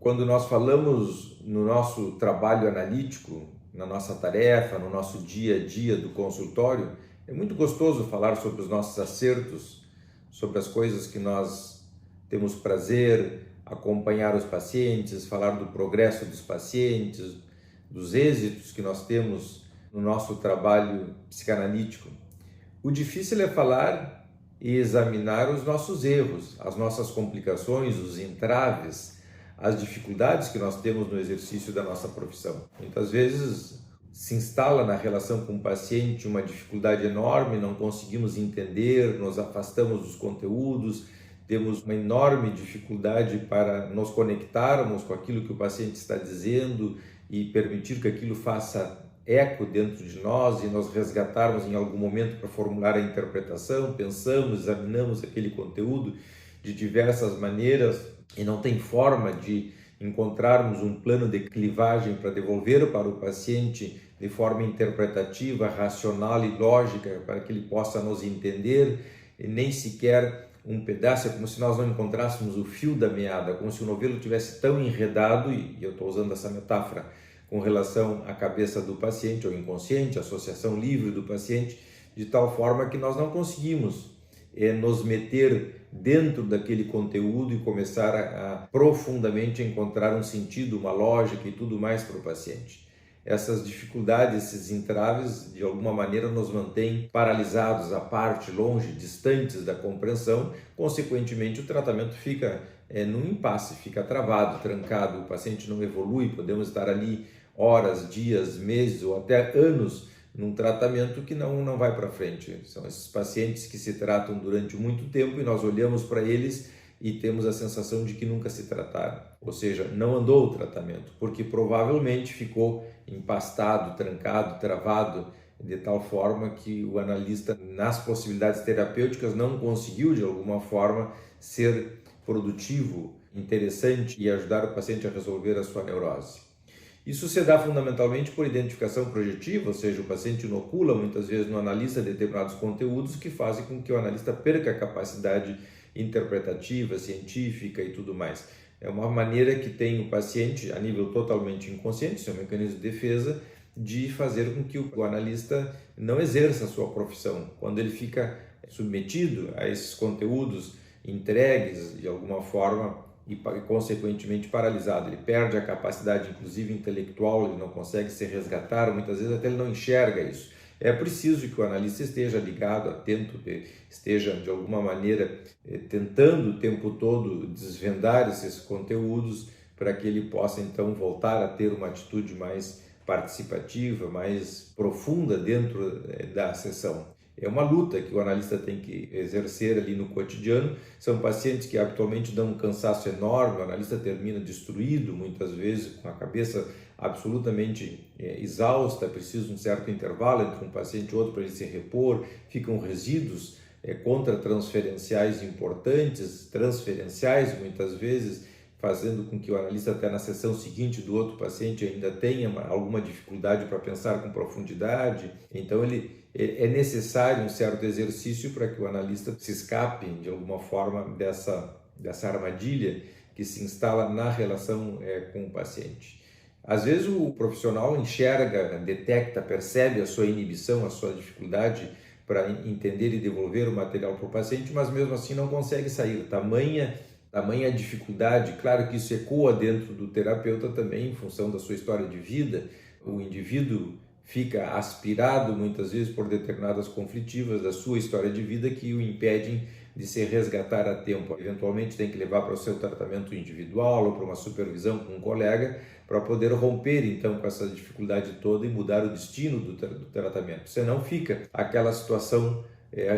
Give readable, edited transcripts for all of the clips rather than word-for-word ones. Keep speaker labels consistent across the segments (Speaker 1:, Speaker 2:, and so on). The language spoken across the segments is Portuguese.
Speaker 1: Quando nós falamos no nosso trabalho analítico, na nossa tarefa, no nosso dia a dia do consultório, é muito gostoso falar sobre os nossos acertos, sobre as coisas que nós temos prazer, acompanhar os pacientes, falar do progresso dos pacientes, dos êxitos que nós temos no nosso trabalho psicanalítico. O difícil é falar e examinar os nossos erros, as nossas complicações, os entraves, as dificuldades que nós temos no exercício da nossa profissão. Muitas vezes se instala na relação com o paciente uma dificuldade enorme, não conseguimos entender, nos afastamos dos conteúdos, temos uma enorme dificuldade para nos conectarmos com aquilo que o paciente está dizendo e permitir que aquilo faça eco dentro de nós e nós resgatarmos em algum momento para formular a interpretação, pensamos, examinamos aquele conteúdo de diversas maneiras e não tem forma de encontrarmos um plano de clivagem para devolver para o paciente de forma interpretativa, racional e lógica para que ele possa nos entender, e nem sequer um pedaço, é como se nós não encontrássemos o fio da meada, como se o novelo tivesse tão enredado, e eu estou usando essa metáfora com relação à cabeça do paciente, ou inconsciente, associação livre do paciente, de tal forma que nós não conseguimos nos meter dentro daquele conteúdo e começar a profundamente encontrar um sentido, uma lógica e tudo mais para o paciente. Essas dificuldades, esses entraves, de alguma maneira nos mantêm paralisados, à parte, longe, distantes da compreensão. Consequentemente, o tratamento fica num impasse, fica travado, trancado, o paciente não evolui, podemos estar ali horas, dias, meses ou até anos num tratamento que não vai para frente. São esses pacientes que se tratam durante muito tempo e nós olhamos para eles e temos a sensação de que nunca se trataram. Ou seja, não andou o tratamento, porque provavelmente ficou empastado, trancado, travado, de tal forma que o analista, nas possibilidades terapêuticas, não conseguiu, de alguma forma, ser produtivo, interessante e ajudar o paciente a resolver a sua neurose. Isso se dá fundamentalmente por identificação projetiva, ou seja, o paciente inocula muitas vezes no analista determinados conteúdos que fazem com que o analista perca a capacidade interpretativa, científica e tudo mais. É uma maneira que tem o paciente, a nível totalmente inconsciente, seu mecanismo de defesa, de fazer com que o analista não exerça a sua profissão. Quando ele fica submetido a esses conteúdos entregues de alguma forma e consequentemente paralisado, ele perde a capacidade inclusive intelectual, ele não consegue se resgatar, muitas vezes até ele não enxerga isso. É preciso que o analista esteja ligado, atento, esteja de alguma maneira tentando o tempo todo desvendar esses conteúdos para que ele possa então voltar a ter uma atitude mais participativa, mais profunda dentro da sessão. É uma luta que o analista tem que exercer ali no cotidiano. São pacientes que habitualmente dão um cansaço enorme, o analista termina destruído, muitas vezes com a cabeça absolutamente exausta, precisa de um certo intervalo entre um paciente e outro para ele se repor, ficam resíduos contratransferenciais importantes, transferenciais muitas vezes, fazendo com que o analista até na sessão seguinte do outro paciente ainda tenha alguma dificuldade para pensar com profundidade. Então é necessário um certo exercício para que o analista se escape de alguma forma dessa armadilha que se instala na relação com o paciente. Às vezes o profissional enxerga, detecta, percebe a sua inibição, a sua dificuldade para entender e devolver o material para o paciente, mas mesmo assim não consegue sair. Tamanha dificuldade, claro que isso ecoa dentro do terapeuta também em função da sua história de vida. O indivíduo fica aspirado muitas vezes por determinadas conflitivas da sua história de vida que o impedem de se resgatar a tempo. Eventualmente tem que levar para o seu tratamento individual ou para uma supervisão com um colega para poder romper então com essa dificuldade toda e mudar o destino do tratamento. Senão fica aquela situação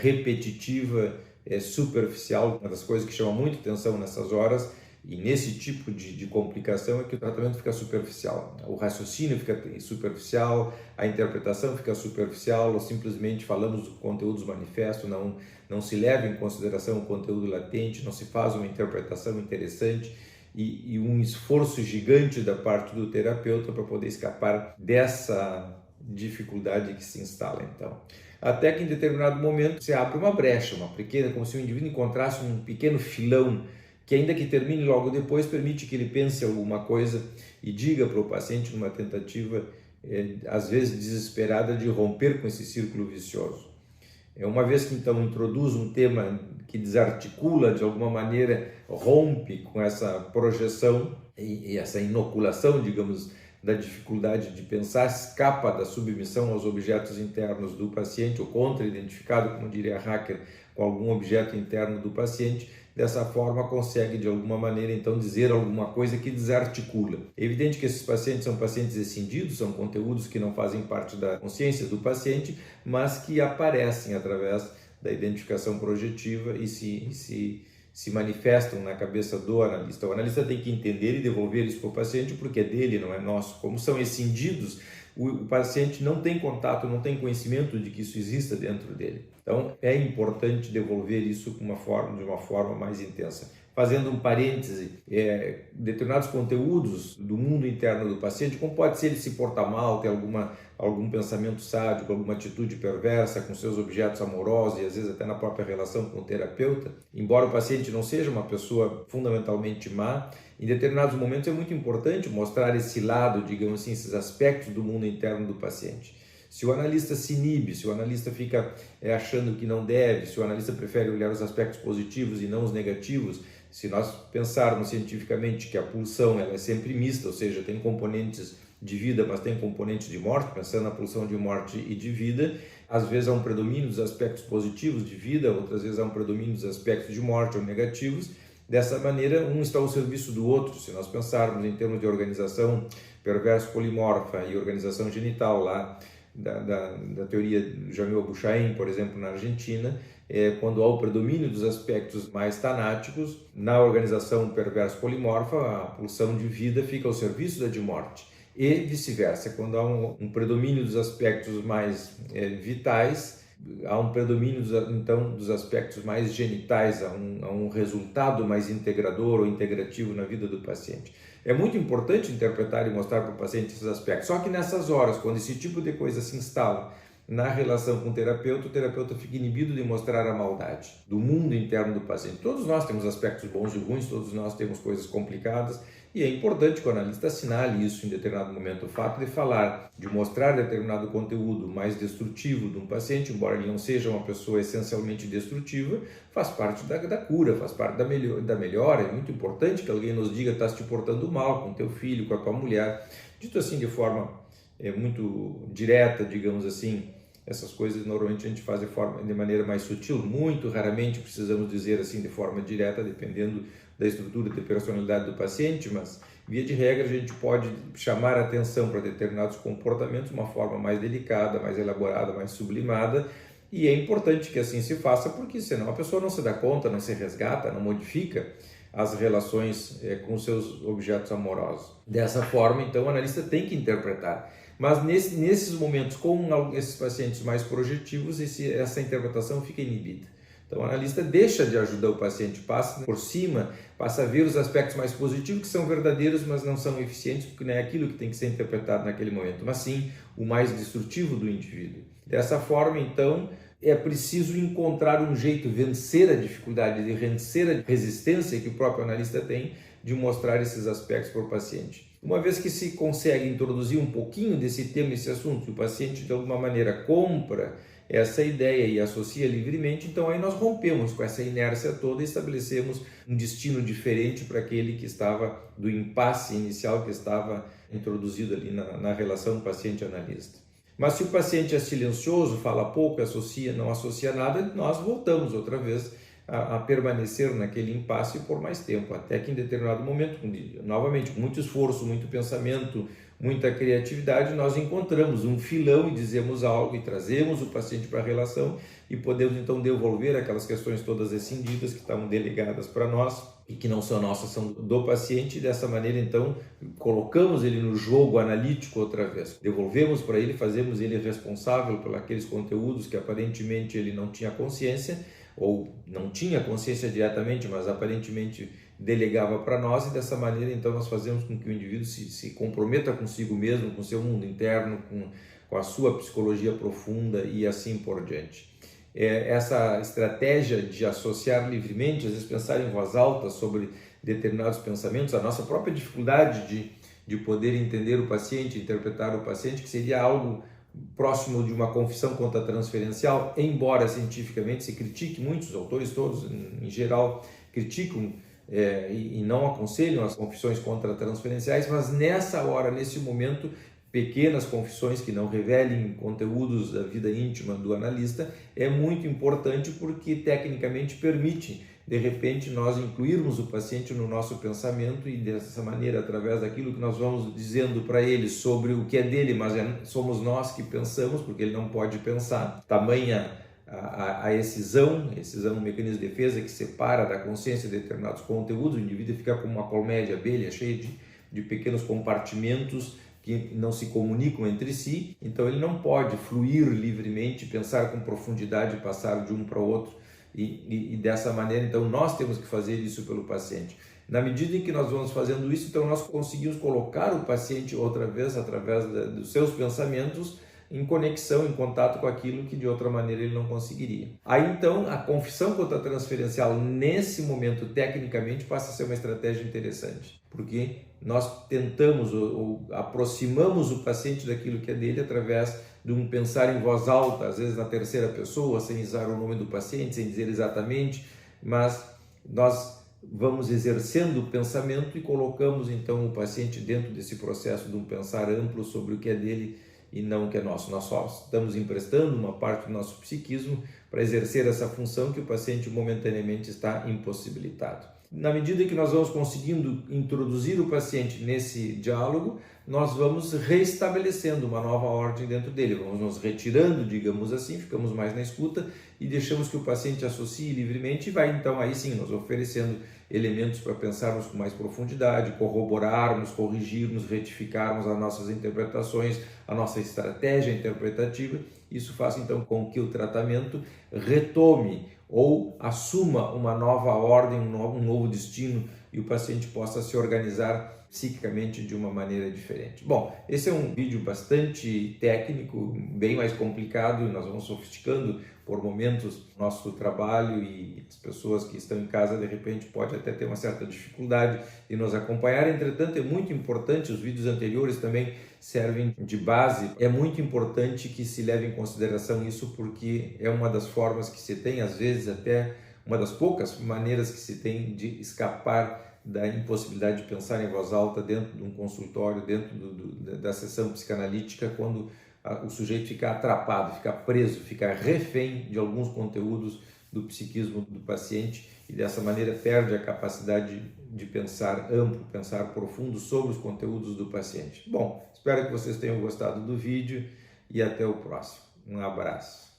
Speaker 1: repetitiva, superficial. Uma das coisas que chama muito atenção nessas horas e nesse tipo de complicação é que o tratamento fica superficial. O raciocínio fica superficial, a interpretação fica superficial, ou simplesmente falamos do conteúdo manifesto, não se leva em consideração o conteúdo latente, não se faz uma interpretação interessante e um esforço gigante da parte do terapeuta para poder escapar dessa dificuldade que se instala então. Até que em determinado momento se abre uma brecha, uma pequena, como se o indivíduo encontrasse um pequeno filão que ainda que termine logo depois, permite que ele pense alguma coisa e diga para o paciente numa tentativa, às vezes desesperada, de romper com esse círculo vicioso. Uma vez que então introduz um tema que desarticula, de alguma maneira rompe com essa projeção e essa inoculação, digamos, da dificuldade de pensar, escapa da submissão aos objetos internos do paciente, ou contra-identificado, como diria Hacker, com algum objeto interno do paciente, dessa forma consegue de alguma maneira então dizer alguma coisa que desarticula. É evidente que esses pacientes são pacientes escindidos, são conteúdos que não fazem parte da consciência do paciente, mas que aparecem através da identificação projetiva e se manifestam na cabeça do analista. O analista tem que entender e devolver isso para o paciente, porque é dele, não é nosso. Como são escindidos, o paciente não tem contato, não tem conhecimento de que isso exista dentro dele. Então, é importante devolver isso de uma forma mais intensa. Fazendo um parêntese, determinados conteúdos do mundo interno do paciente, como pode ser ele se portar mal, ter algum pensamento sádico, alguma atitude perversa com seus objetos amorosos e às vezes até na própria relação com o terapeuta, embora o paciente não seja uma pessoa fundamentalmente má, em determinados momentos é muito importante mostrar esse lado, digamos assim, esses aspectos do mundo interno do paciente. Se o analista se inibe, se o analista fica achando que não deve, se o analista prefere olhar os aspectos positivos e não os negativos, se nós pensarmos cientificamente que a pulsão ela é sempre mista, ou seja, tem componentes de vida, mas tem componentes de morte, pensando na pulsão de morte e de vida, às vezes há um predomínio dos aspectos positivos de vida, outras vezes há um predomínio dos aspectos de morte ou negativos. Dessa maneira, um está ao serviço do outro. Se nós pensarmos em termos de organização perverso polimorfa e organização genital lá, da teoria do Jamil Abuchain, por exemplo, na Argentina, quando há o predomínio dos aspectos mais tanáticos, na organização perverso polimorfa, a pulsão de vida fica ao serviço da de morte. E vice-versa, quando há um predomínio dos aspectos mais vitais, há um predomínio então dos aspectos mais genitais, há um resultado mais integrador ou integrativo na vida do paciente. É muito importante interpretar e mostrar para o paciente esses aspectos. Só que nessas horas, quando esse tipo de coisa se instala na relação com o terapeuta fica inibido de mostrar a maldade do mundo interno do paciente. Todos nós temos aspectos bons e ruins, todos nós temos coisas complicadas, e é importante que o analista assinale isso em determinado momento. O fato de falar, de mostrar determinado conteúdo mais destrutivo de um paciente, embora ele não seja uma pessoa essencialmente destrutiva, faz parte da cura, faz parte da melhora. É muito importante que alguém nos diga: está se te portando mal com teu filho, com a tua mulher. Dito assim de forma muito direta, digamos assim, essas coisas normalmente a gente faz de maneira mais sutil. Muito raramente precisamos dizer assim de forma direta, dependendo da estrutura de personalidade do paciente, mas via de regra a gente pode chamar a atenção para determinados comportamentos de uma forma mais delicada, mais elaborada, mais sublimada, e é importante que assim se faça, porque senão a pessoa não se dá conta, não se resgata, não modifica as relações com seus objetos amorosos. Dessa forma, então, o analista tem que interpretar. Mas nesses momentos, com esses pacientes mais projetivos, essa interpretação fica inibida. Então, o analista deixa de ajudar o paciente, passa por cima, passa a ver os aspectos mais positivos, que são verdadeiros, mas não são eficientes, porque não é aquilo que tem que ser interpretado naquele momento, mas sim o mais destrutivo do indivíduo. Dessa forma, então, é preciso encontrar um jeito, vencer a dificuldade, de vencer a resistência que o próprio analista tem de mostrar esses aspectos para o paciente. Uma vez que se consegue introduzir um pouquinho desse tema, esse assunto, e o paciente de alguma maneira compra essa ideia e associa livremente, então aí nós rompemos com essa inércia toda e estabelecemos um destino diferente para aquele que estava do impasse inicial que estava introduzido ali na relação paciente-analista. Mas se o paciente é silencioso, fala pouco, não associa nada, nós voltamos outra vez a permanecer naquele impasse por mais tempo, até que em determinado momento, novamente, com muito esforço, muito pensamento, muita criatividade, nós encontramos um filão e dizemos algo e trazemos o paciente para a relação e podemos então devolver aquelas questões todas escindidas que estavam delegadas para nós e que não são nossas, são do paciente, e dessa maneira então colocamos ele no jogo analítico outra vez, devolvemos para ele, fazemos ele responsável por aqueles conteúdos que aparentemente ele não tinha consciência, ou não tinha consciência diretamente, mas aparentemente delegava para nós, e dessa maneira então nós fazemos com que o indivíduo se comprometa consigo mesmo, com seu mundo interno, com a sua psicologia profunda e assim por diante. essa estratégia de associar livremente, às vezes pensar em voz alta sobre determinados pensamentos, a nossa própria dificuldade de poder entender o paciente, interpretar o paciente, que seria algo próximo de uma confissão contratransferencial, embora cientificamente se critique, muitos autores todos em geral criticam e não aconselham as confissões contratransferenciais, mas nessa hora, nesse momento, pequenas confissões que não revelem conteúdos da vida íntima do analista é muito importante, porque tecnicamente permite de repente nós incluirmos o paciente no nosso pensamento e dessa maneira, através daquilo que nós vamos dizendo para ele sobre o que é dele, mas somos nós que pensamos, porque ele não pode pensar, tamanha a excisão é um mecanismo de defesa que separa da consciência determinados conteúdos, o indivíduo fica como uma colmeia de abelha cheia de pequenos compartimentos que não se comunicam entre si, então ele não pode fluir livremente, pensar com profundidade, passar de um para o outro, e dessa maneira, então, nós temos que fazer isso pelo paciente. Na medida em que nós vamos fazendo isso, então nós conseguimos colocar o paciente outra vez, através dos seus pensamentos, em conexão, em contato com aquilo que de outra maneira ele não conseguiria. Aí então a confissão contratransferencial nesse momento tecnicamente passa a ser uma estratégia interessante, porque nós tentamos ou aproximamos o paciente daquilo que é dele através de um pensar em voz alta, às vezes na terceira pessoa, sem usar o nome do paciente, sem dizer exatamente, mas nós vamos exercendo o pensamento e colocamos então o paciente dentro desse processo de um pensar amplo sobre o que é dele e não o que é nosso. Nós só estamos emprestando uma parte do nosso psiquismo para exercer essa função que o paciente momentaneamente está impossibilitado. Na medida que nós vamos conseguindo introduzir o paciente nesse diálogo, nós vamos reestabelecendo uma nova ordem dentro dele, vamos nos retirando, digamos assim, ficamos mais na escuta e deixamos que o paciente associe livremente e vai então aí sim nos oferecendo elementos para pensarmos com mais profundidade, corroborarmos, corrigirmos, retificarmos as nossas interpretações, a nossa estratégia interpretativa. Isso faz então com que o tratamento retome ou assuma uma nova ordem, um novo destino e o paciente possa se organizar psiquicamente de uma maneira diferente. Bom, esse é um vídeo bastante técnico, bem mais complicado, e nós vamos sofisticando por momentos nosso trabalho, e as pessoas que estão em casa de repente pode até ter uma certa dificuldade de nos acompanhar. Entretanto, é muito importante, os vídeos anteriores também servem de base, é muito importante que se leve em consideração isso, porque é uma das formas que se tem, às vezes até uma das poucas maneiras que se tem de escapar da impossibilidade de pensar em voz alta dentro de um consultório, dentro da sessão psicanalítica, quando o sujeito fica atrapado, fica preso, fica refém de alguns conteúdos do psiquismo do paciente e dessa maneira perde a capacidade de pensar amplo, pensar profundo sobre os conteúdos do paciente. Bom, espero que vocês tenham gostado do vídeo e até o próximo. Um abraço.